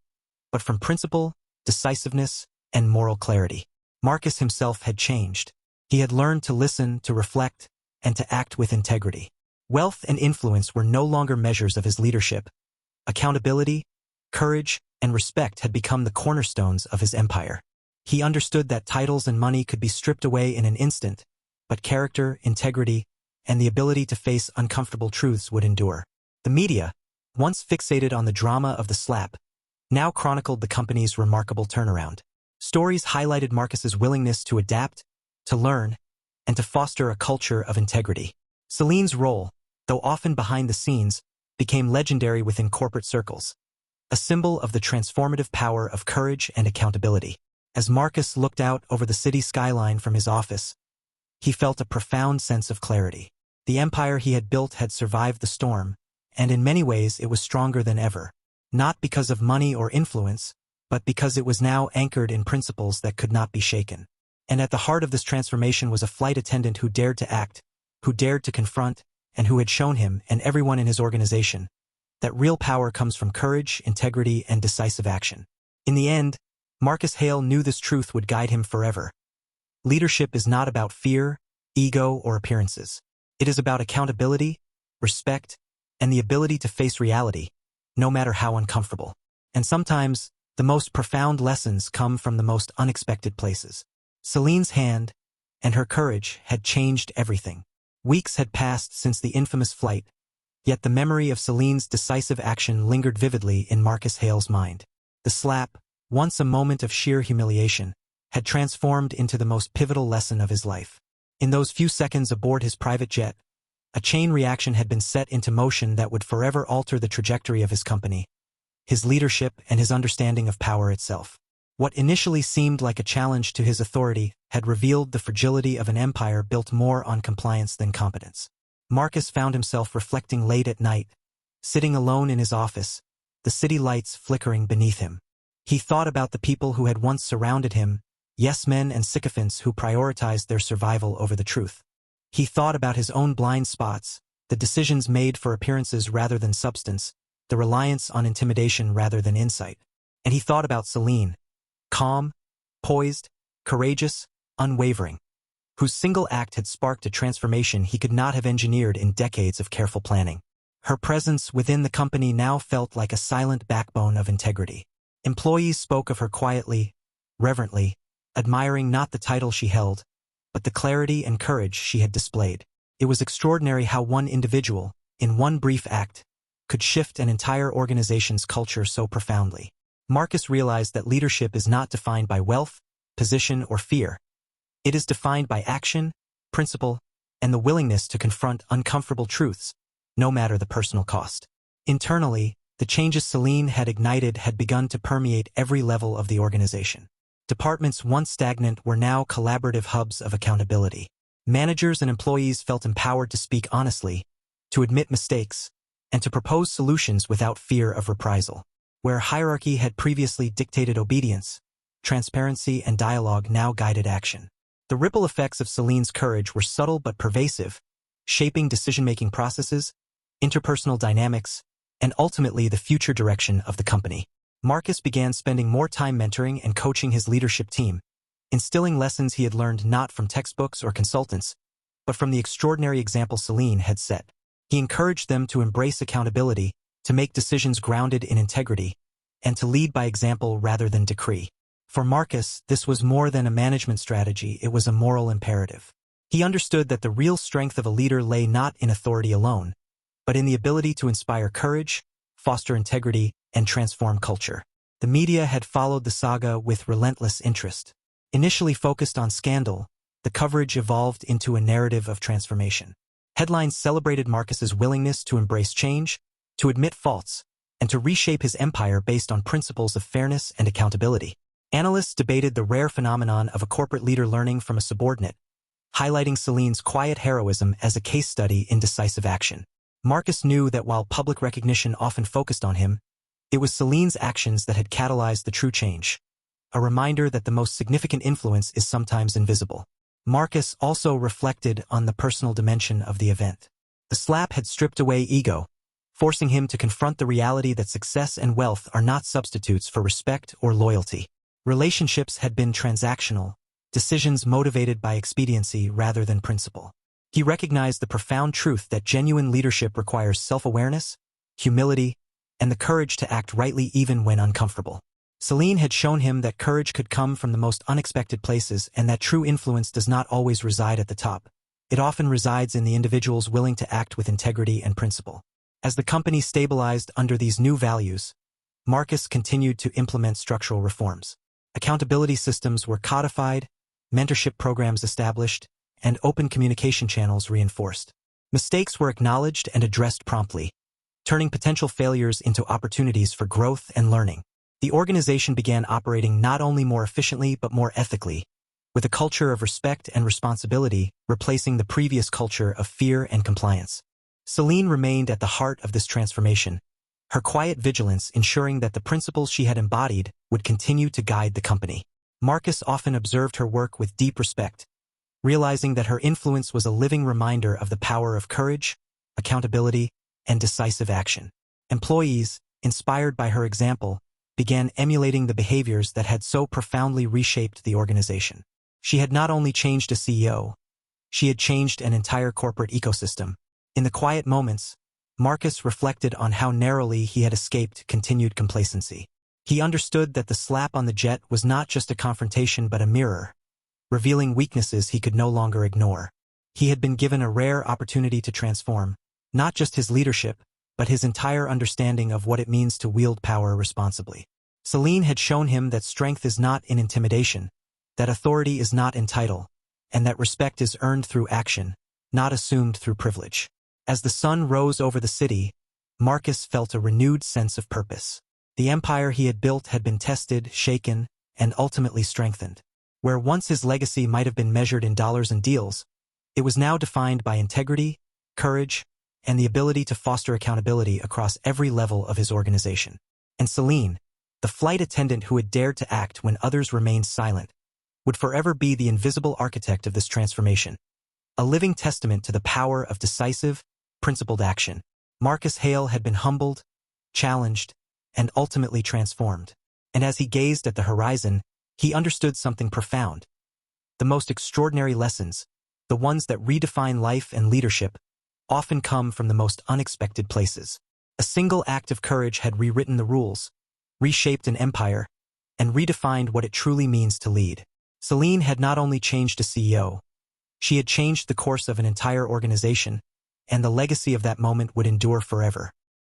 but from principle, decisiveness, and moral clarity. Marcus himself had changed. He had learned to listen, to reflect, and to act with integrity. Wealth and influence were no longer measures of his leadership. Accountability, courage, and respect had become the cornerstones of his empire. He understood that titles and money could be stripped away in an instant, but character, integrity, and the ability to face uncomfortable truths would endure. The media, once fixated on the drama of the slap, now chronicled the company's remarkable turnaround. Stories highlighted Marcus's willingness to adapt, to learn, and to foster a culture of integrity. Celine's role, though often behind the scenes, became legendary within corporate circles, a symbol of the transformative power of courage and accountability. As Marcus looked out over the city skyline from his office, he felt a profound sense of clarity. The empire he had built had survived the storm, and in many ways it was stronger than ever, not because of money or influence, but because it was now anchored in principles that could not be shaken. And at the heart of this transformation was a flight attendant who dared to act, who dared to confront, and who had shown him and everyone in his organization that real power comes from courage, integrity, and decisive action. In the end, Marcus Hale knew this truth would guide him forever. Leadership is not about fear, ego, or appearances. It is about accountability, respect, and the ability to face reality, no matter how uncomfortable. And sometimes, the most profound lessons come from the most unexpected places. Celine's hand and her courage had changed everything. Weeks had passed since the infamous flight, yet the memory of Celine's decisive action lingered vividly in Marcus Hale's mind. The slap, once a moment of sheer humiliation, had transformed into the most pivotal lesson of his life. In those few seconds aboard his private jet, a chain reaction had been set into motion that would forever alter the trajectory of his company, his leadership, and his understanding of power itself. What initially seemed like a challenge to his authority had revealed the fragility of an empire built more on compliance than competence. Marcus found himself reflecting late at night, sitting alone in his office, the city lights flickering beneath him. He thought about the people who had once surrounded him, yes-men and sycophants who prioritized their survival over the truth. He thought about his own blind spots, the decisions made for appearances rather than substance, the reliance on intimidation rather than insight. And he thought about Celine, calm, poised, courageous, unwavering, whose single act had sparked a transformation he could not have engineered in decades of careful planning. Her presence within the company now felt like a silent backbone of integrity. Employees spoke of her quietly, reverently, admiring not the title she held, but the clarity and courage she had displayed. It was extraordinary how one individual, in one brief act, could shift an entire organization's culture so profoundly. Marcus realized that leadership is not defined by wealth, position, or fear. It is defined by action, principle, and the willingness to confront uncomfortable truths, no matter the personal cost. Internally, the changes Celine had ignited had begun to permeate every level of the organization. Departments once stagnant were now collaborative hubs of accountability. Managers and employees felt empowered to speak honestly, to admit mistakes, and to propose solutions without fear of reprisal. Where hierarchy had previously dictated obedience, transparency and dialogue now guided action. The ripple effects of Celine's courage were subtle but pervasive, shaping decision-making processes, interpersonal dynamics, and ultimately the future direction of the company. Marcus began spending more time mentoring and coaching his leadership team, instilling lessons he had learned not from textbooks or consultants, but from the extraordinary example Celine had set. He encouraged them to embrace accountability, to make decisions grounded in integrity, and to lead by example rather than decree. For Marcus, this was more than a management strategy, it was a moral imperative. He understood that the real strength of a leader lay not in authority alone, but in the ability to inspire courage, foster integrity, and transform culture. The media had followed the saga with relentless interest. Initially focused on scandal, the coverage evolved into a narrative of transformation. Headlines celebrated Marcus's willingness to embrace change, to admit faults, and to reshape his empire based on principles of fairness and accountability. Analysts debated the rare phenomenon of a corporate leader learning from a subordinate, highlighting Celine's quiet heroism as a case study in decisive action. Marcus knew that while public recognition often focused on him, it was Celine's actions that had catalyzed the true change. a reminder that the most significant influence is sometimes invisible. Marcus also reflected on the personal dimension of the event. The slap had stripped away ego, forcing him to confront the reality that success and wealth are not substitutes for respect or loyalty. Relationships had been transactional, decisions motivated by expediency rather than principle. He recognized the profound truth that genuine leadership requires self-awareness, humility, and the courage to act rightly even when uncomfortable. Celine had shown him that courage could come from the most unexpected places and that true influence does not always reside at the top. It often resides in the individuals willing to act with integrity and principle. As the company stabilized under these new values, Marcus continued to implement structural reforms. Accountability systems were codified, mentorship programs established, and open communication channels reinforced. Mistakes were acknowledged and addressed promptly, turning potential failures into opportunities for growth and learning. The organization began operating not only more efficiently but more ethically, with a culture of respect and responsibility replacing the previous culture of fear and compliance. Celine remained at the heart of this transformation, her quiet vigilance ensuring that the principles she had embodied would continue to guide the company. Marcus often observed her work with deep respect, realizing that her influence was a living reminder of the power of courage, accountability, and decisive action. Employees, inspired by her example, began emulating the behaviors that had so profoundly reshaped the organization. She had not only changed a CEO, she had changed an entire corporate ecosystem. In the quiet moments, Marcus reflected on how narrowly he had escaped continued complacency. He understood that the slap on the jet was not just a confrontation but a mirror, revealing weaknesses he could no longer ignore. He had been given a rare opportunity to transform, not just his leadership, but his entire understanding of what it means to wield power responsibly. Celine had shown him that strength is not in intimidation, that authority is not in title, and that respect is earned through action, not assumed through privilege. As the sun rose over the city, Marcus felt a renewed sense of purpose. The empire he had built had been tested, shaken, and ultimately strengthened. Where once his legacy might have been measured in dollars and deals, it was now defined by integrity, courage, and the ability to foster accountability across every level of his organization. And Celine, the flight attendant who had dared to act when others remained silent, would forever be the invisible architect of this transformation, a living testament to the power of decisive, principled action. Marcus Hale had been humbled, challenged, and ultimately transformed. And as he gazed at the horizon, he understood something profound. The most extraordinary lessons, the ones that redefine life and leadership, often come from the most unexpected places. A single act of courage had rewritten the rules, reshaped an empire, and redefined what it truly means to lead. Celine had not only changed a CEO, she had changed the course of an entire organization, and the legacy of that moment would endure forever.